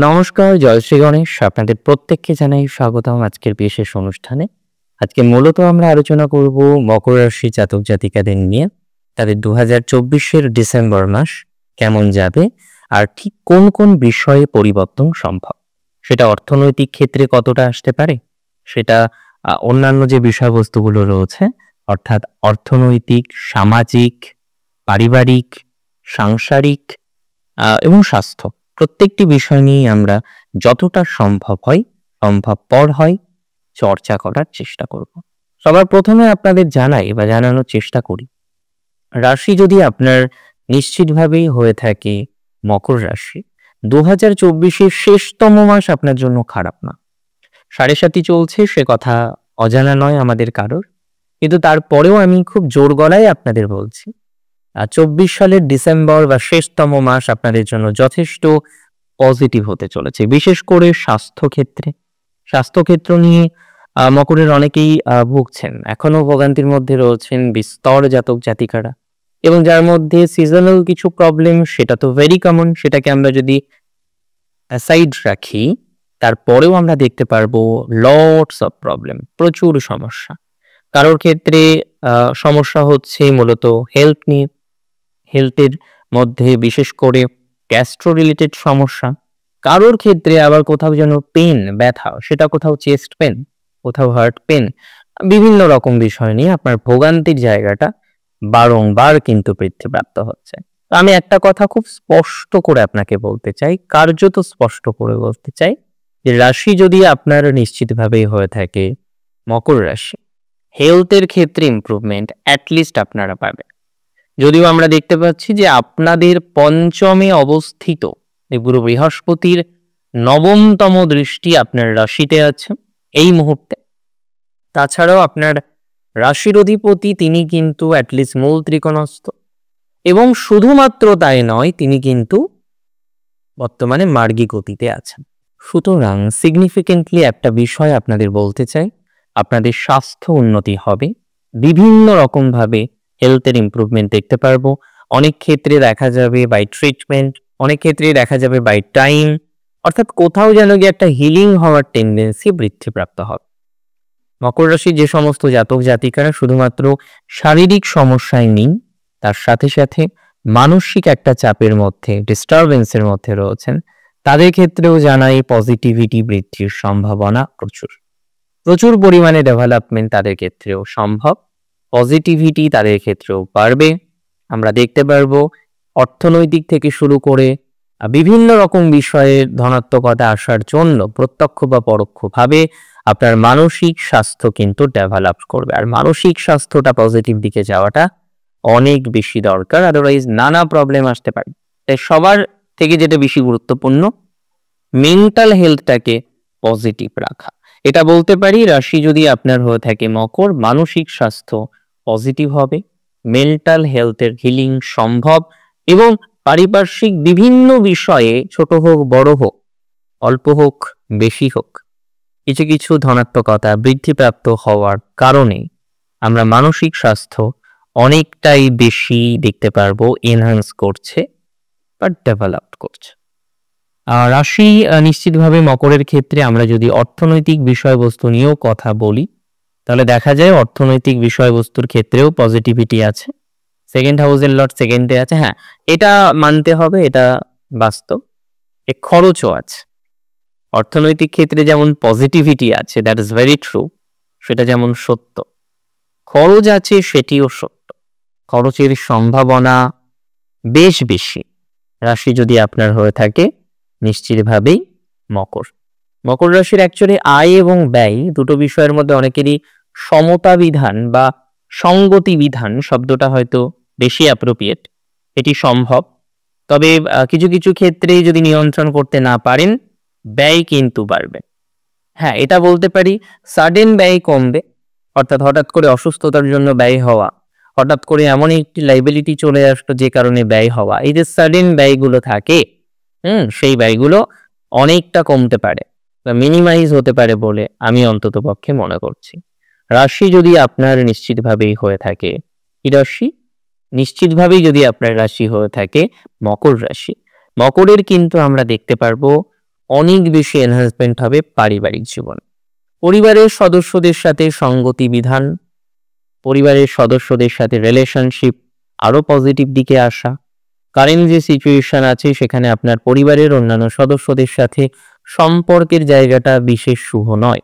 নমস্কার, জয়শ্রী গণেশ। আপনাদের প্রত্যেককে জানাই স্বাগতম আজকের বিশেষ অনুষ্ঠানে। আজকে মূলত আমরা আলোচনা করব মকর রাশির জাতক জাতিকাদের নিয়ে। তাদের ২০২৪-এর ডিসেম্বর মাস কেমন যাবে আর ঠিক কোন কোন বিষয়ে পরিবর্তন সম্ভব। সেটা অর্থনৈতিক ক্ষেত্রে কতটা আসতে পারে, সেটা অন্যান্য যে বিষয়বস্তুগুলো রয়েছে অর্থাৎ অর্থনৈতিক, সামাজিক, পারিবারিক, সাংসারিক এবং স্বাস্থ্য, প্রত্যেকটি বিষয় নিয়ে আমরা যতটা সম্ভবপর হয় চর্চা করার চেষ্টা করব। সবার প্রথমে আপনাদের জানাই বা জানানোর চেষ্টা করি, রাশি যদি আপনার নিশ্চিতভাবেই হয়ে থাকে মকর রাশি, ২০২৪-এর শেষতম মাস আপনার জন্য খারাপ না। ৭.৭ চলছে, সে কথা অজানা নয় আমাদের কারোর, কিন্তু তারপরেও আমি খুব জোর গলায় আপনাদের বলছি ২৪ সালের ডিসেম্বর বা শেষতম মাস আপনাদের জন্য যথেষ্ট পজিটিভ হতে চলেছে, বিশেষ করে স্বাস্থ্যক্ষেত্র নিয়ে মকরের অনেকেই ভুগছেন, এখনো ভোগান্তির মধ্যে রয়েছেন বিস্তর জাতক জাতিকারা, এবং যার মধ্যে সিজনাল কিছু প্রবলেম, সেটা তো ভেরি কমন, সেটাকে আমরা যদি অ্যাসাইড রাখি, তারপরেও আমরা দেখতে পারবো লটস অফ প্রবলেম, প্রচুর সমস্যা। কারোর ক্ষেত্রে সমস্যা হচ্ছে মূলত হেলথের মধ্যে বিশেষ করে গ্যাস্ট্রো রিলেটেড সমস্যা। কারোর ক্ষেত্রে আবার কোথাও যেন পেন, ব্যথা, সেটা কোথাও চেস্ট পেন, কোথাও হার্ট পেন, বিভিন্ন রকম বিষয় নিয়ে আপনার ভোগান্তির জায়গাটা বারংবার কিন্তু বৃদ্ধিপ্রাপ্ত হচ্ছে। আমি একটা কথা খুব স্পষ্ট করে আপনাকে বলতে চাই, কার্যত স্পষ্ট করে বলতে চাই, যে রাশি যদি আপনার নিশ্চিতভাবেই হয়ে থাকে মকর রাশি, হেলথের ক্ষেত্রে ইমপ্রুভমেন্ট অ্যাটলিস্ট আপনারা পাবেন। যদিও আমরা দেখতে পাচ্ছি যে আপনাদের পঞ্চমে অবস্থিত গুরু বৃহস্পতির নবমতম দৃষ্টি আপনার রাশিতে আছে এই মুহূর্তে। তাছাড়াও আপনার রাশির অধিপতি তিনি কিন্তু অ্যাটলিস্ট মূল ত্রিকোণস্থ, এবং শুধুমাত্র তাই নয়, তিনি কিন্তু বর্তমানে মার্গী গতিতে আছেন। সুতরাং সিগনিফিকেন্টলি একটা বিষয় আপনাদের বলতে চাই, আপনাদের স্বাস্থ্য উন্নতি হবে, বিভিন্ন রকমভাবে হেলথের ইমপ্রুভমেন্ট দেখতে পারবো। অনেক ক্ষেত্রে দেখা যাবে বাই ট্রিটমেন্ট, অনেক ক্ষেত্রে দেখা যাবে বাই টাইম, অর্থাৎ কোথাও যেন গিয়ে একটা হিলিং হওয়ার টেন্ডেন্সি বৃদ্ধিপ্রাপ্ত হবে। মকর রাশির যে সমস্ত জাতক জাতিকারা শুধুমাত্র শারীরিক সমস্যায় নেই, তার সাথে সাথে মানসিক একটা চাপের মধ্যে, ডিস্টারবেন্সের মধ্যে রয়েছেন, তাদের ক্ষেত্রেও জানাই পজিটিভিটি বৃদ্ধির সম্ভাবনা প্রচুর পরিমাণে ডেভেলপমেন্ট তাদের ক্ষেত্রেও সম্ভব, পজিটিভিটি তাদের ক্ষেত্রেও বাড়বে। আমরা দেখতে পারবো অর্থনৈতিক থেকে শুরু করে বিভিন্ন রকম বিষয়ে ধনাত্মকতা আসার জন্য প্রত্যক্ষ বা পরোক্ষভাবে আপনার মানসিক স্বাস্থ্য কিন্তু ডেভেলপ করবে, আর মানসিক স্বাস্থ্যটা পজিটিভ দিকে যাওয়াটা অনেক বেশি দরকার, আদারওয়াইজ নানা প্রবলেম আসতে পারে। তাই সবার থেকে যেটা বেশি গুরুত্বপূর্ণ, মেন্টাল হেলথটাকে পজিটিভ রাখা। এটা বলতে পারি, রাশি যদি আপনার হয়ে থাকে মকর, মানসিক স্বাস্থ্য পজিটিভ হবে, মেন্টাল হেলথের হিলিং সম্ভব, এবং পারিপার্শ্বিক বিভিন্ন বিষয়ে ছোট হোক বড় হোক, অল্প হোক বেশি হোক, কিছু কিছু ধনাত্মকতা বৃদ্ধিপ্রাপ্ত হওয়ার কারণে আমরা মানসিক স্বাস্থ্য অনেকটাই বেশি দেখতে পারবো এনহান্স করছে বা ডেভেলপ করছে। রাশি নিশ্চিতভাবে মকরের ক্ষেত্রে আমরা যদি অর্থনৈতিক বিষয়বস্তু নিয়েও কথা বলি, তাহলে দেখা যায় অর্থনৈতিক বিষয়বস্তুর ক্ষেত্রেও পজিটিভিটি আছে। সেকেন্ড হাউসের লর্ড সেকেন্ডে আছে, হ্যাঁ এটা মানতে হবে, এটা বাস্তব। খরচও আছে, অর্থনৈতিক ক্ষেত্রে যেমন পজিটিভিটি আছে, দ্যাট ইজ ভেরি ট্রু, সেটা যেমন সত্য, খরচ আছে সেটিও সত্য। খরচের সম্ভাবনা বেশ বেশি রাশি যদি আপনার হয়ে থাকে নিশ্চিতভাবেই মকর রাশির অ্যাকচুয়ালি আয় এবং ব্যয় দুটো বিষয়ের মধ্যে অনেকেরই সমতা বিধান বা সঙ্গতি বিধান শব্দটা হয়তো বেশি অ্যাপ্রোপ্রিয়েট, এটি সম্ভব। তবে কিছু কিছু ক্ষেত্রে যদি নিয়ন্ত্রণ করতে না পারেন, ব্যয় কিন্তু বাড়বে। হ্যাঁ, এটা বলতে পারি সাডেন ব্যয় কমবে, অর্থাৎ হঠাৎ করে অসুস্থতার জন্য ব্যয় হওয়া, হঠাৎ করে এমন একটি লাইবিলিটি চলে আসলো যে কারণে ব্যয় হওয়া, এই যে সাডেন ব্যয়গুলো থাকে, সেই ব্যয়গুলো অনেকটা কমতে পারে বা মিনিমাইজ হতে পারে বলে আমি অন্তত পক্ষে মনে করছি। রাশি যদি আপনার নিশ্চিতভাবেই হয়ে থাকে, কি রাশি? নিশ্চিতভাবেই যদি আপনার রাশি হয়ে থাকে মকর রাশি, মকরের কিন্তু আমরা দেখতে পারবো অনেক বেশি এনহান্সমেন্ট হবে পারিবারিক জীবন। পরিবারের সদস্যদের সাথে সঙ্গতি বিধান, পরিবারের সদস্যদের সাথে রিলেশনশিপ আরো পজিটিভ দিকে আসা। কারেন্ট যে সিচুয়েশন আছে সেখানে আপনার পরিবারের অন্যান্য সদস্যদের সাথে সম্পর্কের জায়গাটা বিশেষ শুভ নয়।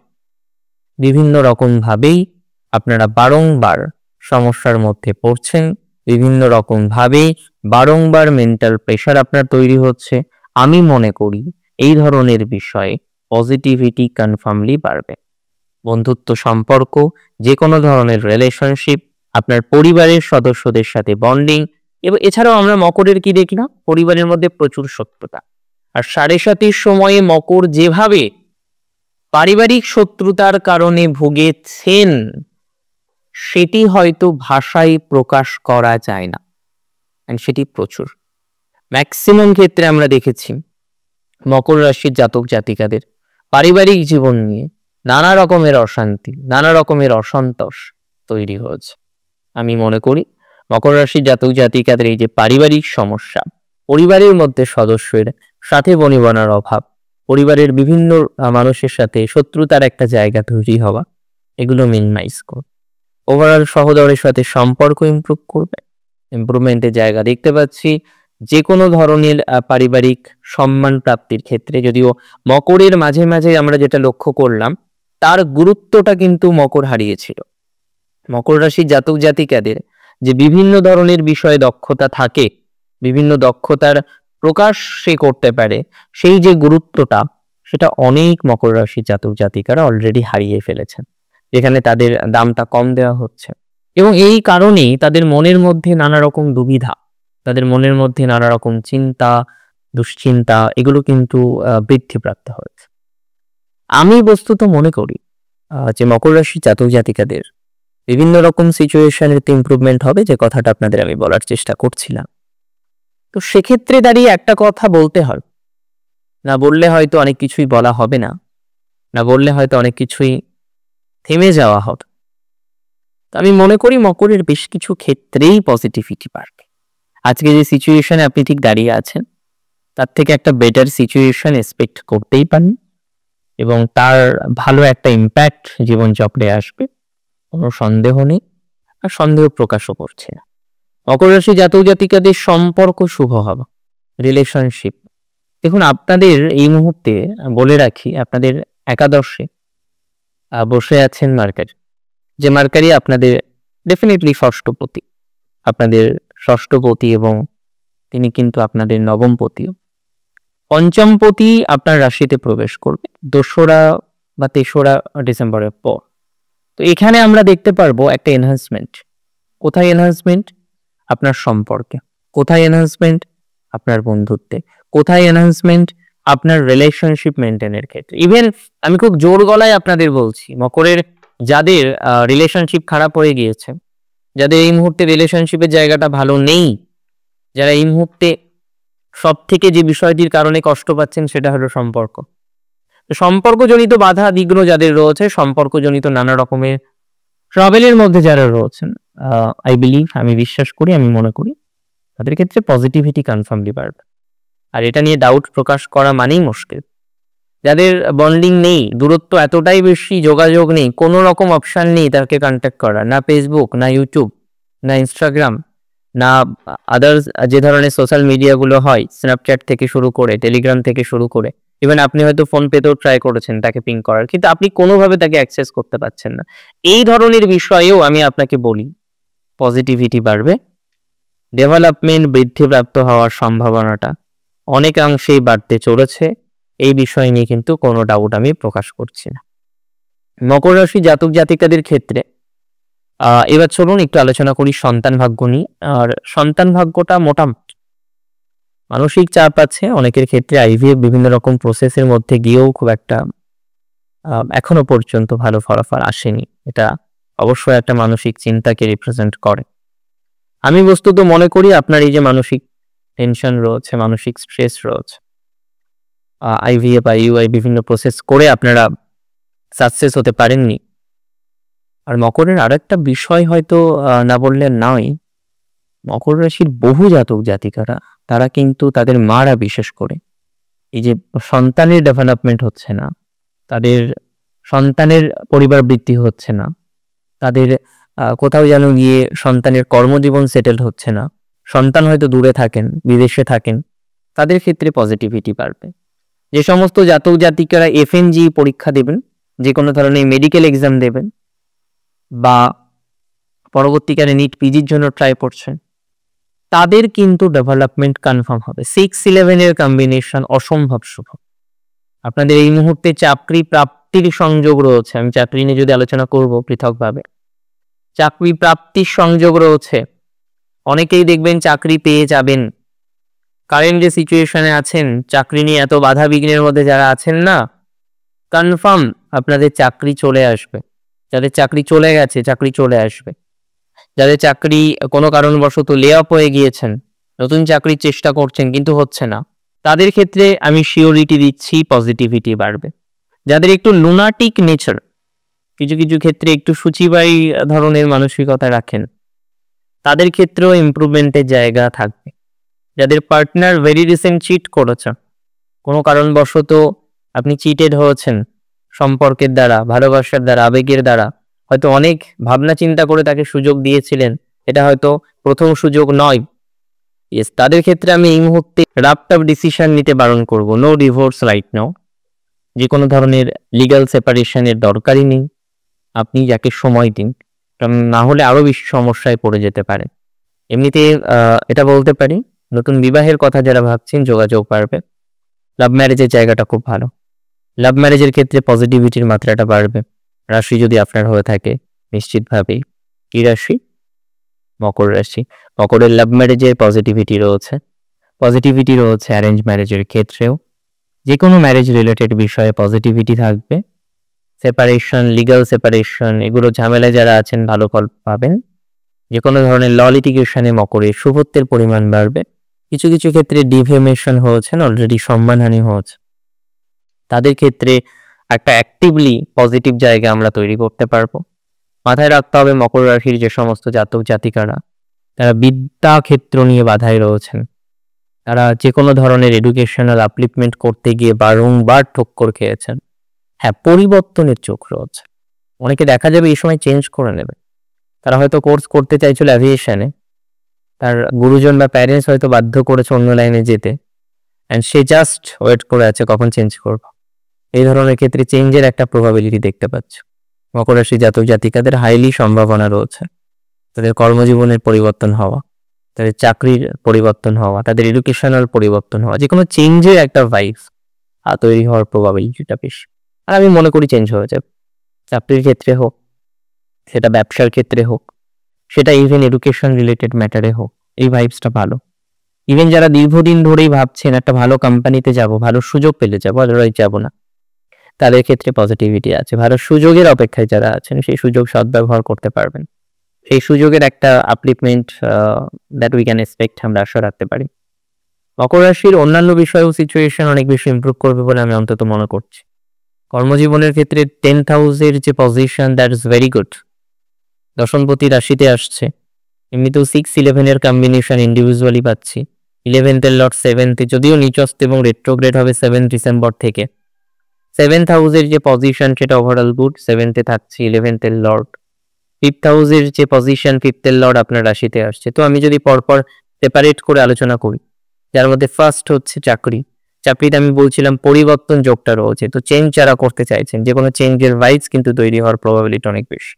বিভিন্ন রকম ভাবেই আপনারা বারংবার সমস্যার মধ্যে পড়ছেন, বিভিন্ন রকম ভাবেই বারংবার মেন্টাল প্রেশার আপনার তৈরি হচ্ছে। আমি মনে করি এই ধরনের বিষয়ে পজিটিভিটি কনফার্মলি বাড়বে। বন্ধুত্ব সম্পর্ক, যে কোনো ধরনের রিলেশনশিপ, আপনার পরিবারের সদস্যদের সাথে বন্ডিং, এবং এছাড়াও আমরা মকরের কি দেখি না, পরিবারের মধ্যে প্রচুর শত্রুতা। আর 7.5 সময়ে মকর যেভাবে পারিবারিক শত্রুতার কারণে ভুগেছেন সেটি হয়তো ভাষায় প্রকাশ করা যায় না, সেটি প্রচুর। ম্যাক্সিমাম ক্ষেত্রে আমরা দেখেছি মকর রাশির জাতক জাতিকাদের পারিবারিক জীবন নিয়ে নানা রকমের অশান্তি, নানা রকমের অসন্তোষ তৈরি হয়েছে। আমি মনে করি মকর রাশির জাতক জাতিকাদের এই যে পারিবারিক সমস্যা, পরিবারের মধ্যে সদস্যের সাথে বনিবনার অভাব, পরিবারের বিভিন্ন মানুষের সাথে শত্রুতার একটা জায়গা তৈরি হওয়া, এগুলো মিনিমাইজ করবে। ওভারঅল সহোদরের সাথে সম্পর্ক ইমপ্রুভ করবে, ইমপ্রুভমেন্টের জায়গা দেখতে পাচ্ছি। যে কোনো ধরনের পারিবারিক সম্মান প্রাপ্তির ক্ষেত্রে, যদিও মকরের মাঝে মাঝে আমরা যেটা লক্ষ্য করলাম তার গুরুত্বটা কিন্তু মকর হারিয়েছিল। মকর রাশির জাতক জাতিকাদের যে বিভিন্ন ধরনের বিষয়ে দক্ষতা থাকে, বিভিন্ন দক্ষতার প্রকাশ সে করতে পারে, সেই যে গুরুত্বটা সেটা অনেক মকর রাশির জাতক জাতিকারা অলরেডি হারিয়ে ফেলেছেন, যেখানে তাদের দামটা কম দেওয়া হচ্ছে। এবং এই কারণেই তাদের মনের মধ্যে নানা রকম দুবিধা, তাদের মনের মধ্যে নানা রকম চিন্তা, দুশ্চিন্তা, এগুলো কিন্তু বৃদ্ধিপ্রাপ্ত হয়েছে। আমি বস্তুত মনে করি যে মকর রাশির জাতক জাতিকাদের বিভিন্ন রকম সিচুয়েশনের ইমপ্রুভমেন্ট হবে, যে কথাটা আপনাদের আমি বলার চেষ্টা করছিলাম। তো সেক্ষেত্রে দাঁড়িয়ে একটা কথা বলতে হয়, না বললে হয়তো অনেক কিছুই বলা হবে না, না বললে হয়তো অনেক কিছুই থেমে যাওয়া হবে। তো আমি মনে করি মকরের বেশ কিছু ক্ষেত্রেই পজিটিভিটি বাড়বে। আজকে যে সিচুয়েশনে আপনি ঠিক দাঁড়িয়ে আছেন তার থেকে একটা বেটার সিচুয়েশন এক্সপেক্ট করতেই পারেন, এবং তার ভালো একটা ইম্প্যাক্ট জীবনচক্রে আসবে, কোনো সন্দেহ নেই, আর সন্দেহ প্রকাশও করছে না। মকর রাশি জাতক জাতিকাদের সম্পর্ক শুভ হবে, রিলেশনশিপ। দেখুন, আপনাদের এই মুহূর্তে বলে রাখি, আপনাদের একাদশে বসে আছেন মার্কারি, যে মার্কারি আপনাদের ডেফিনেটলি ষষ্ঠপতি, আপনাদের ষষ্ঠপতি, এবং তিনি কিন্তু আপনাদের নবমপতিও। পঞ্চমপতি আপনার রাশিতে প্রবেশ করবে 2রা বা 3রা ডিসেম্বরের পর। তো এখানে আমরা দেখতে পারবো একটা এনহান্সমেন্ট। কোথায় এনহান্সমেন্ট? আপনার সম্পর্কে। কোথায় এনহান্সমেন্ট? আপনার বন্ধুত্বে। কোথায় এনহান্সমেন্ট? আপনার রিলেশনশিপ মেনটেনের ক্ষেত্রে। ইভেন আমি খুব জোর গলায় আপনাদের বলছি, মকরের যাদের রিলেশনশিপ খারাপ হয়ে গিয়েছে, যাদের এই মুহূর্তে রিলেশনশিপের জায়গাটা ভালো নেই, যারা এই মুহূর্তে সব থেকে যে বিষয়টির কারণে কষ্ট পাচ্ছেন সেটা হলো সম্পর্ক। সম্পর্কজনিত বাধা বিঘ্ন যাদের রয়েছে, সম্পর্কজনিত নানা রকমের ট্রাভেলের মধ্যে যারা রয়েছেন, আই বিলিভ, আমি বিশ্বাস করি, আমি মনে করি তাদের ক্ষেত্রে পজিটিভিটি কনফার্মলি বাড়বে। আর এটা নিয়ে ডাউট প্রকাশ করা মানেই মুশকিল। যাদের বন্ডিং নেই, দূরত্ব এতটাই বেশি, যোগাযোগ নেই, কোনো রকম অপশান নেই তাকে কন্ট্যাক্ট করা, না ফেসবুক, না ইউটিউব, না ইনস্টাগ্রাম, না আদার্স যে ধরনের সোশ্যাল মিডিয়াগুলো হয়, স্ন্যাপচ্যাট থেকে শুরু করে, টেলিগ্রাম থেকে শুরু করে, ইভেন আপনি হয়তো ফোন পেতেও ট্রাই করেছেন তাকে পিং করার, কিন্তু আপনি কোনোভাবে তাকে অ্যাক্সেস করতে পারছেন না। এই ধরনের বিষয়েও আমি আপনাকে বলি পজিটিভিটি বাড়বে, ডেভেলপমেন্ট বৃদ্ধিপ্রাপ্ত হওয়ার সম্ভাবনাটা অনেকাংশেই বাড়তে চলেছে। এই বিষয় নিয়ে কিন্তু কোনো ডাউট আমি প্রকাশ করছি না। মকর রাশি জাতক জাতিকাদের ক্ষেত্রে এবার চলুন একটু আলোচনা করি সন্তান ভাগ্য নিয়ে। আর সন্তান ভাগ্যটা মোটামুটি, মানসিক চাপ আছে অনেকের ক্ষেত্রে, আইভিএফ বিভিন্ন রকম প্রসেসের মধ্যে গিয়েও খুব একটা এখনো পর্যন্ত ভালো ফলাফল আসেনি। এটা অবশ্যই একটা মানসিক চিন্তাকে রিপ্রেজেন্ট করে। আমি বস্তুত মনে করি আপনার এই যে মানসিক টেনশন রয়েছে, মানসিক স্ট্রেস রয়েছে, আইভিএফ আইইউআই বিভিন্ন প্রসেস করে আপনারা সাকসেস হতে পারেননি। আর মকরের আরেকটা বিষয় হয়তো না বললে নয়, মকর রাশির বহু জাতক জাতিকারা তারা কিন্তু তাদের মারা বিশেষ করে এই যে সন্তানের ডেভেলপমেন্ট হচ্ছে না, তাদের সন্তানের পরিবার বৃদ্ধি হচ্ছে না, তাদের কোথাও যেন গিয়ে সন্তানের কর্মজীবন সেটেল হচ্ছে না, সন্তান হয়তো দূরে থাকেন, বিদেশে থাকেন, তাদের ক্ষেত্রে পজিটিভিটি বাড়বে। যে সমস্ত জাতক জাতিকারা FNG পরীক্ষা দেবেন, যে কোনো ধরনের মেডিকেল এক্সাম দেবেন বা পরবর্তীকালে নিট পিজির জন্য ট্রাই করছেন, তাদের কিন্তু ডেভেলপমেন্ট কনফার্ম হবে। 6-11 কম্বিনেশন অসম্ভব শুভ। আপনাদের এই মুহূর্তে চাকরি প্রাপ্তির সংযোগ রয়েছে। আমি চাকরি নিয়ে যদি আলোচনা করব পৃথকভাবে, চাকরি প্রাপ্তির সংযোগ রয়েছে। অনেকেই দেখবেন চাকরি পেয়ে যাবেন। কারেন্ট যে সিচুয়েশনে আছেন, চাকরি নিয়ে এত বাধা বিঘ্নের মধ্যে যারা আছেন না, কনফার্ম আপনাদের চাকরি চলে আসবে। যাদের চাকরি চলে গেছে, চাকরি চলে আসবে। যাদের চাকরি কোনো কারণবশত লে অফ হয়ে গিয়েছেন, নতুন চাকরির চেষ্টা করছেন কিন্তু হচ্ছে না, তাদের ক্ষেত্রে আমি শিওরিটি দিচ্ছি পজিটিভিটি বাড়বে। যাদের একটু লুনাটিক নেচার, কিছু কিছু ক্ষেত্রে একটু সূচিবায়ী ধরনের মানসিকতা রাখেন, তাদের ক্ষেত্রেও ইমপ্রুভমেন্টের জায়গা থাকবে। যাদের পার্টনার ভেরি রিসেন্ট চিট করেছে, কোনো কারণবশত আপনি চিটেড হয়েছেন সম্পর্কের দ্বারা, ভালোবাসার দ্বারা, আবেগের দ্বারা, হয়তো অনেক ভাবনা চিন্তা করে তাকে সুযোগ দিয়েছিলেন, এটা হয়তো প্রথম সুযোগ নয়। ইয়েস, তাদের ক্ষেত্রে আমি এই মুহূর্তে রাফট আপ ডিসিশন নিতে বারণ করব। No divorce right now. যে কোনো ধরনের লিগ্যাল সেপারেশনের দরকারই নেই। আপনি যাকে সময় দিন, কারণ না হলে আরো বেশি সমস্যায় পড়ে যেতে পারে। এমনিতে এটা বলতে পারি, নতুন বিবাহের কথা যারা ভাবছেন যোগাযোগ বাড়বে। লাভ ম্যারেজের জায়গাটা খুব ভালো। লাভ ম্যারেজের ক্ষেত্রে পজিটিভিটির মাত্রাটা বাড়বে। রাশি যদি আপনার হয়ে থাকে, নিশ্চিতভাবেই কি রাশি? মকর রাশি। মকরের লাভ ম্যারেজের পজিটিভিটি রয়েছে, পজিটিভিটি রয়েছে অ্যারেঞ্জ ম্যারেজের ক্ষেত্রেও। যে কোনো ম্যারেজ রিলেটেড বিষয়ে পজিটিভিটি থাকবে। সেপারেশন, লিগ্যাল সেপারেশন, এগুলো ঝামেলায় যারা আছেন ভালো ফল পাবেন। যে কোনো ধরনের ল লিটিগেশনে মকরের শুভত্বের পরিমাণ বাড়বে। কিছু কিছু ক্ষেত্রে ডিফেমেশন হয়েছেন, অলরেডি সম্মানহানি হয়েছে, তাদের ক্ষেত্রে একটা অ্যাক্টিভলি পজিটিভ জায়গা আমরা তৈরি করতে পারবো। মাথায় রাখতে হবে মকর রাশির যে সমস্ত জাতক জাতিকারা তারা বিদ্যা ক্ষেত্র নিয়ে বাধায় রয়েছেন, তারা যে কোনো ধরনের এডুকেশনাল আপলিফমেন্ট করতে গিয়ে বারংবার ঠক্কর খেয়েছেন। হ্যাঁ, পরিবর্তনের চোখ রয়েছে। অনেকে দেখা যাবে এই সময় চেঞ্জ করে নেবে। তারা হয়তো কোর্স করতে চাইছিল অ্যাভিয়েশনে, তার গুরুজন বা প্যারেন্টস হয়তো বাধ্য করেছে অন্য লাইনে যেতে, অ্যান্ড সে জাস্ট ওয়েট করে আছে কখন চেঞ্জ করব। এই ধরনের ক্ষেত্রে চেঞ্জের একটা প্রবাবিলিটি দেখতে পাচ্ছ। মকর রাশি জাতক জাতিকাদের হাইলি সম্ভাবনা রয়েছে তাদের কর্মজীবনের পরিবর্তন হওয়া, তাদের চাকরির পরিবর্তন হওয়া, তাদের এডুকেশনাল পরিবর্তন হওয়া, যে কোনো চেঞ্জের একটা ভাইবস তৈরি হওয়ার প্রবাবিলিটিটা বেশি। আর আমি মনে করি চেঞ্জ হয়ে যাবে। চাকরির ক্ষেত্রে হোক, সেটা ব্যবসার ক্ষেত্রে হোক, সেটা ইভেন এডুকেশন রিলেটেড ম্যাটারে হোক, এই ভাইবসটা ভালো। ইভেন যারা দীর্ঘদিন ধরেই ভাবছেন একটা ভালো কোম্পানিতে যাব, ভালো সুযোগ পেলে যাবো, আদারওয়াইজ যাবো না, তাদের ক্ষেত্রে পজিটিভিটি আছে। ভালো সুযোগের অপেক্ষায় যারা আছেন সেই সুযোগ সদ্ব্যবহার করতে পারবেন। সেই সুযোগের একটা upliftment that we can expect, আমরা আশা রাখতে পারি। মকর রাশির অন্যান্য বিষয়েও সিচুয়েশন অনেক বেশি ইমপ্রুভ করবে বলে আমি অন্তত মনে করছি। কর্মজীবনের ক্ষেত্রে 10th হাউসের যে position, that is very good. দশমপতি রাশিতে আসছে। এমনিতেও 6-11 কম্বিনেশন ইন্ডিভিজুয়ালি পাচ্ছি। 11th লর্ড 7th, যদিও নিচস্ত এবং রেট্রোগ্রেড হবে 7 ডিসেম্বর থেকে। 7th হাউসের যে পজিশন সেটা ওভারঅল গুড। 7th থাকছে 11th লর্ড। 5th হাউসের যে পজিশন, 5th লর্ড আপনার রাশিতে আসছে। তো আমি যদি পরপর সেপারেট করে আলোচনা করি, যার মধ্যে ফার্স্ট হচ্ছে চাকরি। চাকরিতে আমি বলছিলাম পরিবর্তন যোগটা রয়েছে। তো চেঞ্জ যারা করতে চাইছেন, যে কোনো চেঞ্জের ভাইবস কিন্তু তৈরি হওয়ার প্রবাবিলিটি অনেক বেশি।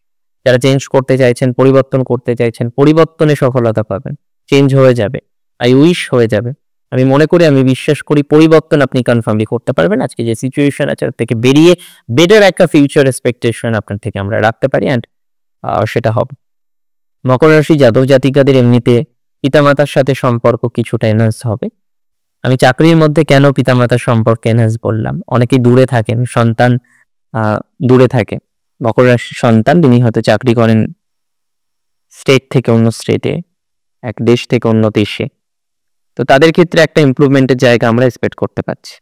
যারা চেঞ্জ করতে চাইছেন, পরিবর্তন করতে চাইছেন, পরিবর্তনে সফলতা পাবেন। চেঞ্জ হয়ে যাবে, আই উইশ হয়ে যাবে। আমি মনে করি, আমি বিশ্বাস করি পরিবর্তন আপনি কনফার্মলি করতে পারবেন। আজকে যে সিচুয়েশন আছে তার থেকে বেরিয়ে বেটার একটা ফিউচার এক্সপেকটেশন আপনার থেকে আমরা রাখতে পারি, অ্যান্ড সেটা হবে। মকর রাশি জাতক জাতিকাদের এমনিতে পিতামাতার সাথে সম্পর্ক কিছুটা এনহান্স হবে। আমি চাকরির মধ্যে কেন পিতামাতার সম্পর্ক এনহান্স বললাম, অনেকেই দূরে থাকেন, সন্তান দূরে থাকে। মকর রাশির সন্তান, তিনি হয়তো চাকরি করেন স্টেট থেকে অন্য স্টেটে, এক দেশ থেকে অন্য দেশে। তো তাদের ক্ষেত্রে একটা ইমপ্রুভমেন্টের জায়গা আমরা এক্সপেক্ট করতে পারছি।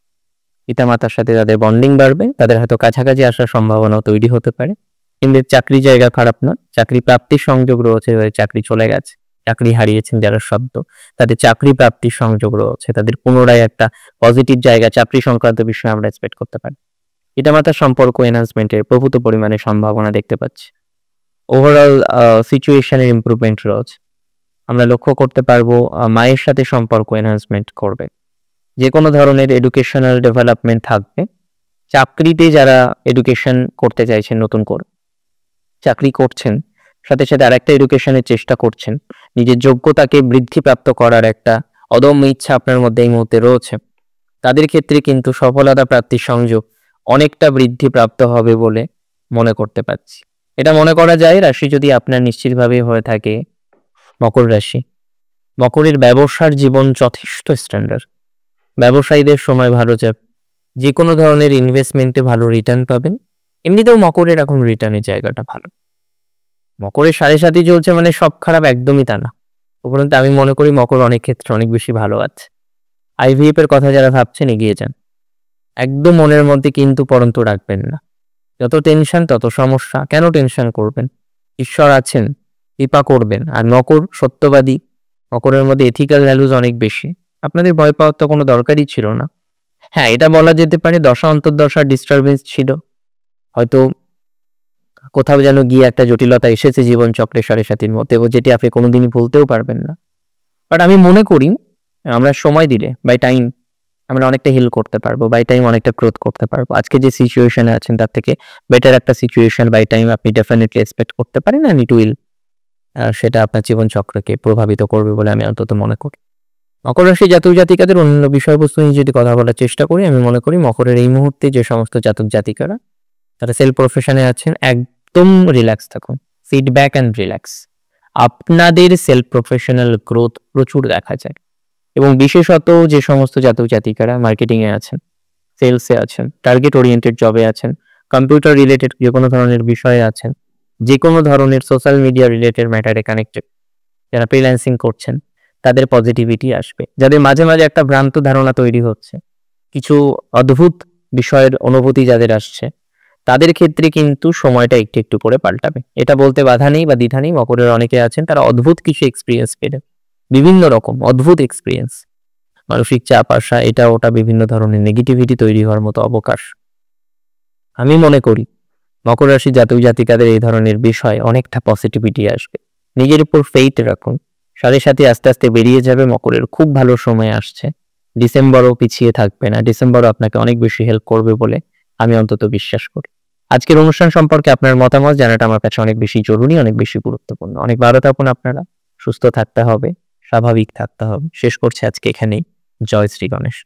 পিতামাতার সাথে তাদের বন্ডিং বাড়বে, তাদের হয়তো কাছাকাছি আসার সম্ভাবনাও তৈরি হতে পারে। কিন্তু চাকরি জায়গা খারাপ না, চাকরি প্রাপ্তির সংযোগ রয়েছে, চাকরি চলে গেছে, চাকরি হারিয়েছেন যারা সদ্য, তাদের চাকরি প্রাপ্তির সংযোগ রয়েছে, তাদের পুনরায় একটা পজিটিভ জায়গা চাকরি সংক্রান্ত বিষয়ে আমরা এক্সপেক্ট করতে পারি। পিতামাতার সম্পর্ক এনহান্সমেন্টের প্রভূত পরিমাণে সম্ভাবনা দেখতে পাচ্ছি। ওভারঅল সিচুয়েশনের ইমপ্রুভমেন্ট রয়েছে। আমরা লক্ষ্য করতে পারবো মায়ের সাথে সম্পর্ক এনহান্সমেন্ট করবে। যে কোনো ধরনের এডুকেশনাল ডেভেলপমেন্ট থাকবে। চাকরিতে যারা এডুকেশন করতে চাইছেন, নতুন করে চাকরি করছেন, সাথে সাথে আরেকটা এডুকেশনের চেষ্টা করছেন, নিজের যোগ্যতাকে বৃদ্ধিপ্রাপ্ত করার একটা অদম্য ইচ্ছা আপনার মধ্যে এই মুহূর্তে রয়েছে, তাদের ক্ষেত্রে কিন্তু সফলতা প্রাপ্তির সংযোগ অনেকটা বৃদ্ধিপ্রাপ্ত হবে বলে মনে করতে পারছি। এটা মনে করা যায় রাশি যদি আপনার নিশ্চিতভাবে হয়ে থাকে মকর রাশি। মকরের ব্যবসার জীবন যথেষ্ট স্ট্যান্ডার্ড। ব্যবসায়ীদের সময় ভালো যাবে। যে কোনো ধরনের ইনভেস্টমেন্টে ভালো রিটার্ন পাবেন। এমনিতেও মকরের এখন রিটার্নের জায়গাটা ভালো। মকরের 7.5 চলছে মানে সব খারাপ একদমই তা না। উপরন্তু আমি মনে করি মকর অনেক ক্ষেত্রে অনেক বেশি ভালো আছে। IVF এর কথা যারা ভাবছেন এগিয়ে যান। একদম মনের মধ্যে কিন্তু পরন্তু রাখবেন না। যত টেনশন তত সমস্যা। কেন টেনশন করবেন? ঈশ্বর আছেন, কৃপা করবেন। আর মকর সত্যবাদী, মকরের মধ্যে এথিক্যাল ভ্যালুজ অনেক বেশি। আপনাদের ভয় পাওয়ার তো কোনো দরকারই ছিল না। হ্যাঁ, এটা বলা যেতে পারে দশা অন্তর্দশার ডিস্টারবেন্স ছিল, হয়তো কোথাও যেন গিয়ে একটা জটিলতা এসেছে জীবন চক্রে 7.5 মধ্যে, যেটি আপনি কোনোদিনই ভুলতেও পারবেন না। বাট আমি মনে করি আমরা সময় দিলে বাই টাইম আমরা অনেকটা হিল করতে পারবো, বাই টাইম অনেকটা গ্রোথ করতে পারবো। আজকে যে সিচুয়েশনে আছেন তার থেকে বেটার একটা সিচুয়েশন বাই টাইম আপনি ডেফিনেটলি এক্সপেক্ট করতে পারেন, অ্যান্ড ইট উইল সেটা আপনার জীবন চক্রকে প্রভাবিত করবে বলে আমি অন্তত মনে করি। মকর রাশি জাতক জাতিকাদের অন্যান্য বিষয়বস্তু নিয়ে যদি কথা বলার চেষ্টা করি, আমি মনে করি মকরের এই মুহূর্তে যে সমস্ত জাতক জাতিকারা তারা সেলফ প্রফেশনে আছেন, একদম রিল্যাক্স থাকুন, সিট ব্যাক অ্যান্ড রিল্যাক্স। আপনাদের সেলফ প্রফেশনাল গ্রোথ প্রচুর দেখা যায়। এবং বিশেষত যে সমস্ত জাতক জাতিকারা মার্কেটিংয়ে আছেন, সেলসে আছেন, টার্গেট ওরিয়েন্টেড জবে আছেন, কম্পিউটার রিলেটেড যে কোনো ধরনের বিষয়ে আছেন, যে কোনো ধরনের সোশ্যাল মিডিয়া রিলেটেড ম্যাটারে কানেক্টেড যারা ফ্রিল্যান্সিং করছেন, তাদের পজিটিভিটি আসবে। যাদের মাঝে মাঝে একটা ভ্রান্ত ধারণা তৈরি হচ্ছে, কিছু অদ্ভুত বিষয়ের অনুভূতি যাদের আসছে, তাদের ক্ষেত্রে কিন্তু সময়টা একটু একটু করে পাল্টাবে। এটা বলতে বাধা নেই বা দ্বিধা নেই। মকরের অনেকে আছেন তারা অদ্ভুত কিছু এক্সপিরিয়েন্স পেলেন, বিভিন্ন রকম অদ্ভুত এক্সপিরিয়েন্স, মানসিক চাপ আসা, এটা ওটা বিভিন্ন ধরনের নেগেটিভিটি তৈরি হওয়ার মতো অবকাশ। আমি মনে করি মকর রাশি জাতক জাতিকাদের এই ধরনের বিষয় অনেকটা পজিটিভিটি আসবে। নিজের উপর ফেইথ রাখুন। সাথে সাথে আস্তে আস্তে বেরিয়ে যাবে। মকরের খুব ভালো সময় আসছে। ডিসেম্বরও পিছিয়ে থাকবে না, ডিসেম্বরও আপনাকে অনেক বেশি হেল্প করবে বলে আমি অন্তত বিশ্বাস করি। আজকের অনুষ্ঠান সম্পর্কে আপনার মতামত জানাটা আমার কাছে অনেক বেশি জরুরি, অনেক বেশি গুরুত্বপূর্ণ। অনেক ভালো থাকুন আপনারা, সুস্থ থাকতে হবে, স্বাভাবিক থাকতে হবে। শেষ করছি আজকে এখানেই। জয় শ্রী গণেশ।